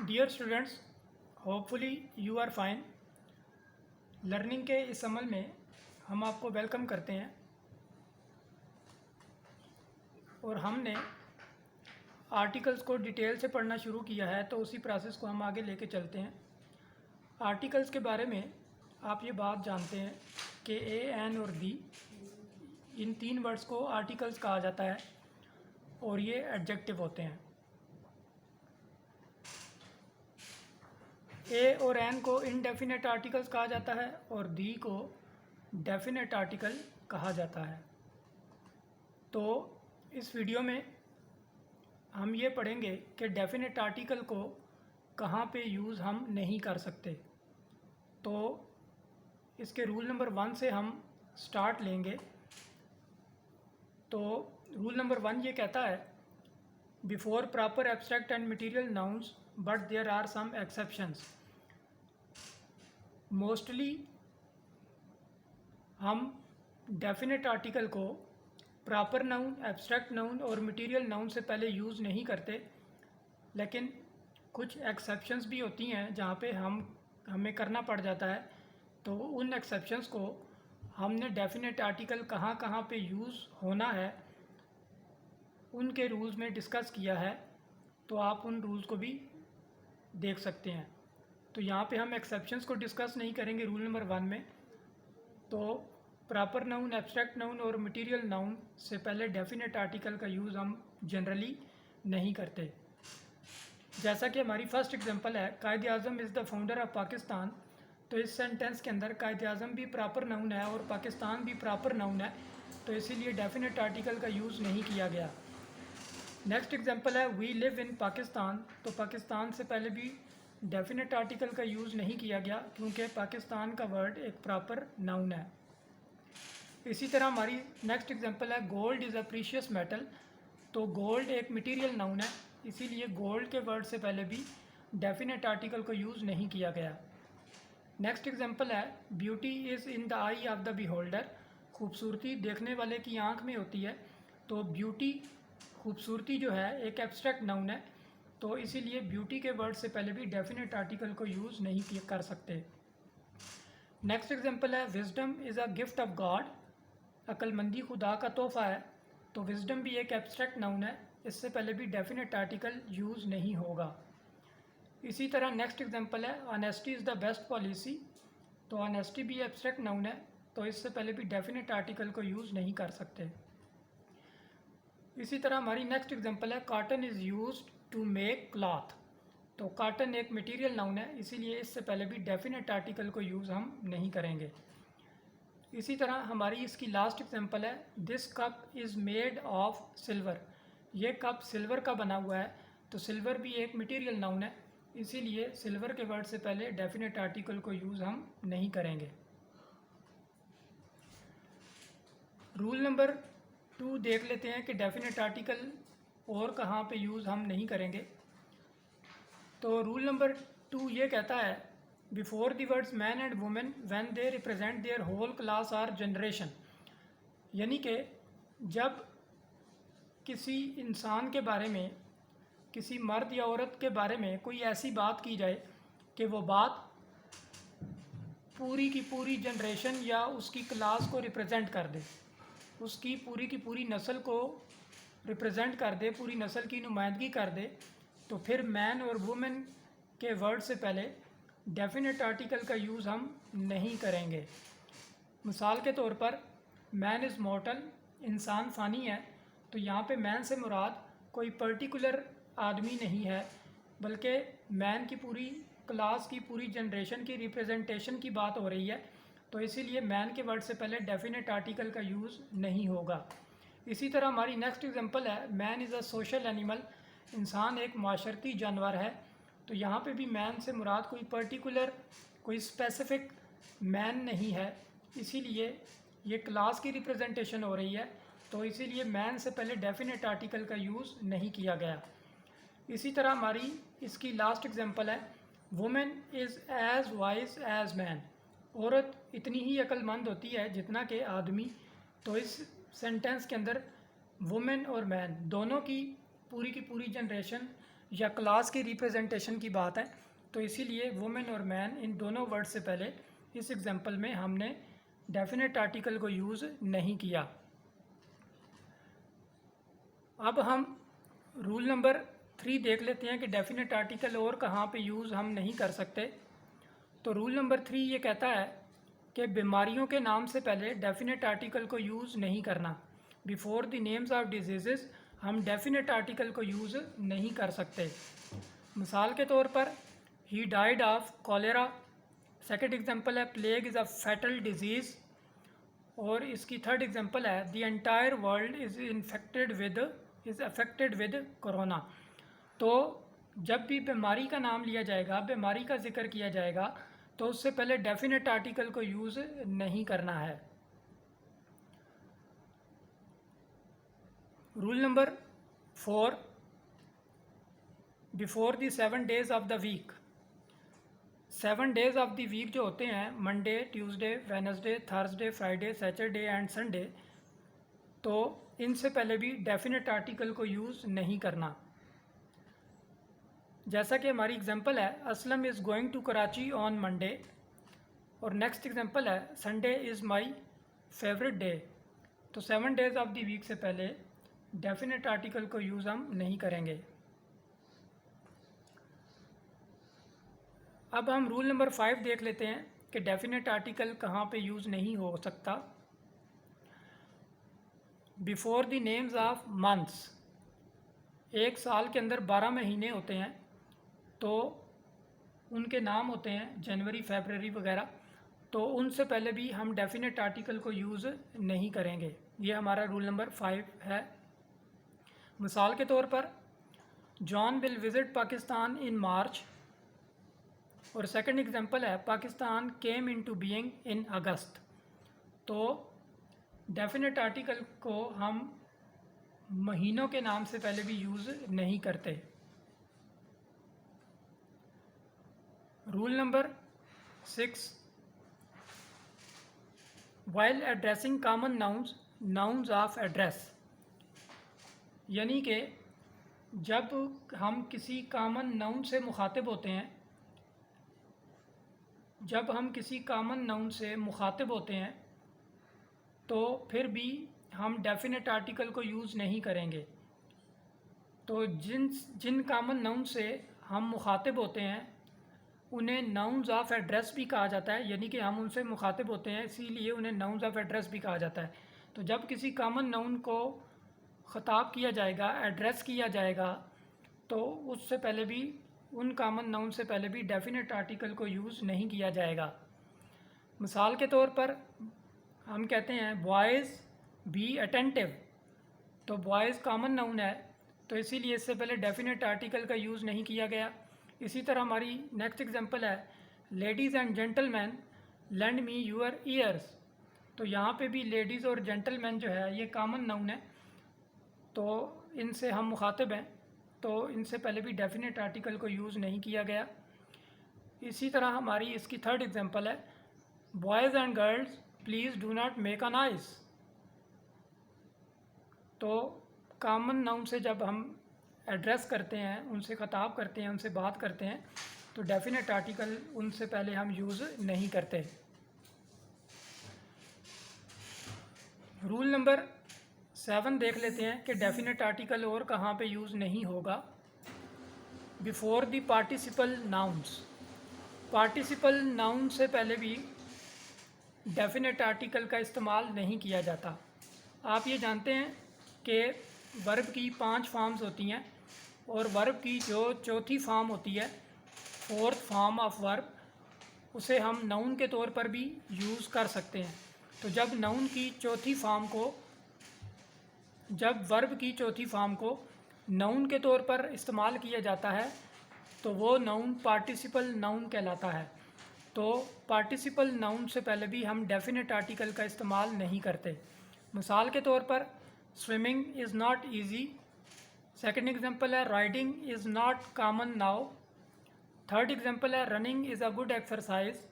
Dear students, hopefully you are fine. Learning के इस अमल में हम आपको वेलकम करते हैं और हमने आर्टिकल्स को डिटेल से पढ़ना शुरू किया है, तो उसी प्रोसेस को हम आगे लेके चलते हैं। आर्टिकल्स के बारे में आप ये बात जानते हैं कि ए, एन और बी, इन तीन वर्ड्स को आर्टिकल्स कहा जाता है और ये एडजेक्टिव होते हैं। ए और एन को इनडेफिनेट आर्टिकल्स कहा जाता है और दी को डेफिनेट आर्टिकल कहा जाता है। तो इस वीडियो में हम ये पढ़ेंगे कि डेफिनेट आर्टिकल को कहाँ पे यूज़ हम नहीं कर सकते। तो इसके रूल नंबर 1 से हम स्टार्ट लेंगे। तो रूल नंबर 1 ये कहता है, before proper abstract and material nouns but there are some exceptions. Mostly हम डेफिनेट आर्टिकल को प्रॉपर नाउन, एब्स्ट्रैक्ट नाउन और मटेरियल नाउन से पहले यूज़ नहीं करते, लेकिन कुछ एक्सेप्शंस भी होती हैं जहाँ पे हमें करना पड़ जाता है। तो उन एक्सेप्शंस को हमने डेफिनेट आर्टिकल कहाँ कहाँ पे यूज़ होना है उनके रूल्स में डिस्कस किया है, तो आप उन रूल्स को भी देख सकते हैं। तो यहाँ पे हम एक्सेप्शंस को डिस्कस नहीं करेंगे रूल नंबर 1 में। तो प्रॉपर नाउन, एब्स्ट्रैक्ट नाउन और मटेरियल नाउन से पहले डेफिनेट आर्टिकल का यूज़ हम जनरली नहीं करते। जैसा कि हमारी फर्स्ट एग्जांपल है, Quaid Azam is the founder of Pakistan. तो इस सेंटेंस के अंदर कायद आज़म भी प्रॉपर नाउन है और पाकिस्तान भी प्रॉपर नाउन है, तो इसीलिए डेफिनेट आर्टिकल का यूज़ नहीं किया गया। नेक्स्ट एग्जांपल है, वी लिव इन पाकिस्तान। तो पाकिस्तान से पहले भी डेफिनेट आर्टिकल का यूज़ नहीं किया गया क्योंकि पाकिस्तान का वर्ड एक प्रॉपर नाउन है। इसी तरह हमारी नेक्स्ट एग्जांपल है, gold is a precious metal. तो गोल्ड एक मटेरियल नाउन है, इसीलिए गोल्ड के वर्ड से पहले भी डेफिनेट आर्टिकल को यूज़ नहीं किया गया। नेक्स्ट एग्जांपल है, beauty is in the I of the beholder. खूबसूरती देखने वाले की आँख में होती है। तो ब्यूटी, खूबसूरती जो है, एक एब्स्ट्रैक्ट नाउन है, तो इसीलिए ब्यूटी के वर्ड से पहले भी डेफिनेट आर्टिकल को यूज़ नहीं कर सकते। नेक्स्ट एग्जांपल है, wisdom is a gift of God. अक्लमंदी खुदा का तोहफ़ा है। तो विजडम भी एक एब्स्ट्रैक्ट नाउन है, इससे पहले भी डेफिनेट आर्टिकल यूज़ नहीं होगा। इसी तरह नेक्स्ट एग्जांपल है, honesty is the best policy. तो ऑनेस्टी भी एब्स्ट्रैक्ट नाउन है, तो इससे पहले भी डेफिनेट आर्टिकल को यूज़ नहीं कर सकते। इसी तरह हमारी नेक्स्ट एग्जांपल है, cotton is used to make cloth. तो कॉटन एक मटेरियल नाउन है, इसीलिए इससे पहले भी डेफिनेट आर्टिकल को यूज़ हम नहीं करेंगे। इसी तरह हमारी इसकी लास्ट एग्जांपल है, this cup is made of silver. ये कप सिल्वर का बना हुआ है, तो सिल्वर भी एक मटेरियल नाउन है, इसीलिए सिल्वर के वर्ड से पहले डेफिनेट आर्टिकल को यूज़ हम नहीं करेंगे। रूल नंबर 2 देख लेते हैं कि डेफिनेट आर्टिकल और कहाँ पे यूज़ हम नहीं करेंगे। तो रूल नंबर 2 ये कहता है, before the words man and women when they represent their whole class or generation. यानी कि जब किसी इंसान के बारे में, किसी मर्द या औरत के बारे में कोई ऐसी बात की जाए कि वो बात पूरी की पूरी जनरेशन या उसकी क्लास को रिप्रेजेंट कर दे, उसकी पूरी की पूरी नस्ल को रिप्रेजेंट कर दे, पूरी नस्ल की नुमाइंदगी कर दे, तो फिर मैन और वुमेन के वर्ड से पहले डेफिनेट आर्टिकल का यूज़ हम नहीं करेंगे। मिसाल के तौर पर, मैन इज़ मॉर्टल, इंसान फ़ानी है। तो यहाँ पे मैन से मुराद कोई पर्टिकुलर आदमी नहीं है, बल्कि मैन की पूरी क्लास की, पूरी जनरेशन की रिप्रेजेंटेशन की बात हो रही है, तो इसीलिए मैन के वर्ड से पहले डेफिनेट आर्टिकल का यूज़ नहीं होगा। इसी तरह हमारी नेक्स्ट एग्जांपल है, man is a social animal. इंसान एक माशरती जानवर है। तो यहाँ पे भी मैन से मुराद कोई पर्टिकुलर, कोई स्पेसिफिक मैन नहीं है, इसीलिए ये क्लास की रिप्रेजेंटेशन हो रही है, तो इसीलिए मैन से पहले डेफिनेट आर्टिकल का यूज़ नहीं किया गया। इसी तरह हमारी इसकी लास्ट एग्जांपल है, women is as wise as man. औरत इतनी ही अक्लमंद होती है जितना कि आदमी। तो इस सेंटेंस के अंदर वुमेन और मैन दोनों की पूरी जनरेशन या क्लास की रिप्रेजेंटेशन की बात है, तो इसीलिए वुमेन और मैन इन दोनों वर्ड से पहले इस एग्जांपल में हमने डेफिनेट आर्टिकल को यूज़ नहीं किया। अब हम रूल नंबर 3 देख लेते हैं कि डेफिनेट आर्टिकल और कहाँ पे यूज़ हम नहीं कर सकते। तो रूल नंबर 3 ये कहता है कि बीमारियों के नाम से पहले डेफिनेट आर्टिकल को यूज़ नहीं करना। Before the names of diseases हम डेफिनेट आर्टिकल को यूज़ नहीं कर सकते। मिसाल के तौर पर he died of cholera, second example है plague is a fatal disease, और इसकी थर्ड एग्जांपल है the entire world is affected with corona. तो जब भी बीमारी का नाम लिया जाएगा, बीमारी का जिक्र किया जाएगा, तो उससे पहले डेफिनेट आर्टिकल को यूज़ नहीं करना है। Rule number 4, before the 7 days of the week. 7 days of the week जो होते हैं Monday, Tuesday, Wednesday, Thursday, Friday, Saturday and Sunday, तो इनसे पहले भी डेफिनेट आर्टिकल को यूज़ नहीं करना। जैसा कि हमारी एग्जांपल है Aslam is going to Karachi on Monday, और नेक्स्ट एग्जांपल है Sunday is my favourite day. तो 7 डेज़ ऑफ द वीक से पहले डेफिनेट आर्टिकल को यूज़ हम नहीं करेंगे। अब हम रूल नंबर 5 देख लेते हैं कि डेफिनेट आर्टिकल कहाँ पे यूज़ नहीं हो सकता। Before the names of months, एक साल के अंदर 12 महीने होते हैं, तो उनके नाम होते हैं जनवरी, फरवरी वगैरह, तो उनसे पहले भी हम डेफिनेट आर्टिकल को यूज़ नहीं करेंगे। ये हमारा रूल नंबर 5 है। मिसाल के तौर पर John will visit Pakistan in March, और सेकंड एग्जांपल है Pakistan came into being in August. तो डेफिनेट आर्टिकल को हम महीनों के नाम से पहले भी यूज़ नहीं करते। Rule number 6, while addressing common nouns of address, यानी कि जब हम किसी कॉमन नाउन से मुखातिब होते हैं, जब हम किसी कॉमन नाउन से मुखातिब होते हैं तो फिर भी हम डेफिनेट आर्टिकल को यूज़ नहीं करेंगे। तो जिन कॉमन नाउन से हम मुखातिब होते हैं उन्हें नाउन्स ऑफ एड्रेस भी कहा जाता है, यानी कि हम उनसे मुखातिब होते हैं इसीलिए उन्हें नाउन्स ऑफ एड्रेस भी कहा जाता है। तो जब किसी कॉमन नाउन को ख़िताब किया जाएगा, एड्रेस किया जाएगा, तो उससे पहले भी उन कॉमन नाउन से पहले भी डेफिनेट आर्टिकल को यूज़ नहीं किया जाएगा। मिसाल के तौर पर हम कहते हैं बॉयज़ बी अटेंटिव, तो बॉयज़ कॉमन नाउन है, तो इसीलिए इससे पहले डेफिनेट आर्टिकल का यूज़ नहीं किया गया। इसी तरह हमारी नेक्स्ट एग्जांपल है ladies and gentleman lend me your years, तो यहाँ पे भी लेडीज़ और जेंटलमैन जो है ये कॉमन नाउन है, तो इनसे हम मुखातिब हैं, तो इनसे पहले भी डेफिनेट आर्टिकल को यूज़ नहीं किया गया। इसी तरह हमारी इसकी थर्ड एग्जांपल है boys and girls please do not make a noise, तो कॉमन नाउन से जब हम एड्रेस करते हैं, उनसे ख़िताब करते हैं, उनसे बात करते हैं, तो डेफिनेट आर्टिकल उनसे पहले हम यूज़ नहीं करते। रूल नंबर 7 देख लेते हैं कि डेफिनेट आर्टिकल और कहाँ पे यूज़ नहीं होगा। Before the participle nouns, participle noun से पहले भी डेफिनेट आर्टिकल का इस्तेमाल नहीं किया जाता। आप ये जानते हैं कि वर्ब की 5 फॉर्म्स होती हैं, और वर्ब की जो चौथी फॉर्म होती है, फोर्थ फॉर्म ऑफ वर्ब, उसे हम नाउन के तौर पर भी यूज़ कर सकते हैं। तो जब नाउन की चौथी फॉर्म को, जब वर्ब की चौथी फॉर्म को नाउन के तौर पर इस्तेमाल किया जाता है तो वो नाउन पार्टिसिपल नाउन कहलाता है। तो पार्टिसिपल नाउन से पहले भी हम डेफिनेट आर्टिकल का इस्तेमाल नहीं करते। मिसाल के तौर पर swimming is not easy, second example है riding is not common now, third example है running is a good exercise,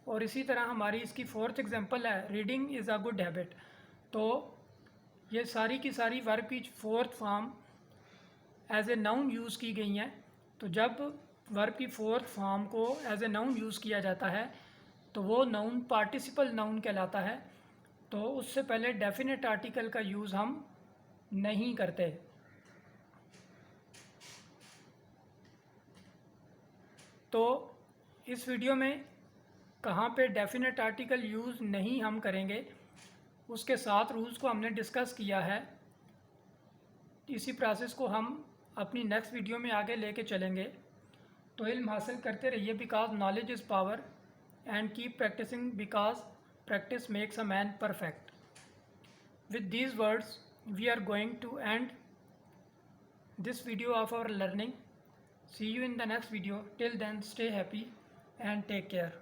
और इसी तरह हमारी इसकी फोर्थ एग्जांपल है reading is a good habit. तो ये सारी की सारी वर्ब की fourth form as a noun use की गई हैं, तो जब वर्ब की फोर्थ फॉर्म को एज ए नाउन यूज़ किया जाता है तो वो नाउन पार्टिसिपल नाउन कहलाता है। तो उससे पहले डेफिनेट आर्टिकल का यूज़ हम नहीं करते। तो इस वीडियो में कहाँ पे डेफिनेट आर्टिकल यूज़ नहीं हम करेंगे उसके 7 रूल्स को हमने डिस्कस किया है। इसी प्रोसेस को हम अपनी नेक्स्ट वीडियो में आगे लेके चलेंगे। तो इल्म हासिल करते रहिए, because knowledge is power, and keep practising because practice makes a man perfect. With these words, we are going to end this video of our learning. See you in the next video. Till then, stay happy and take care.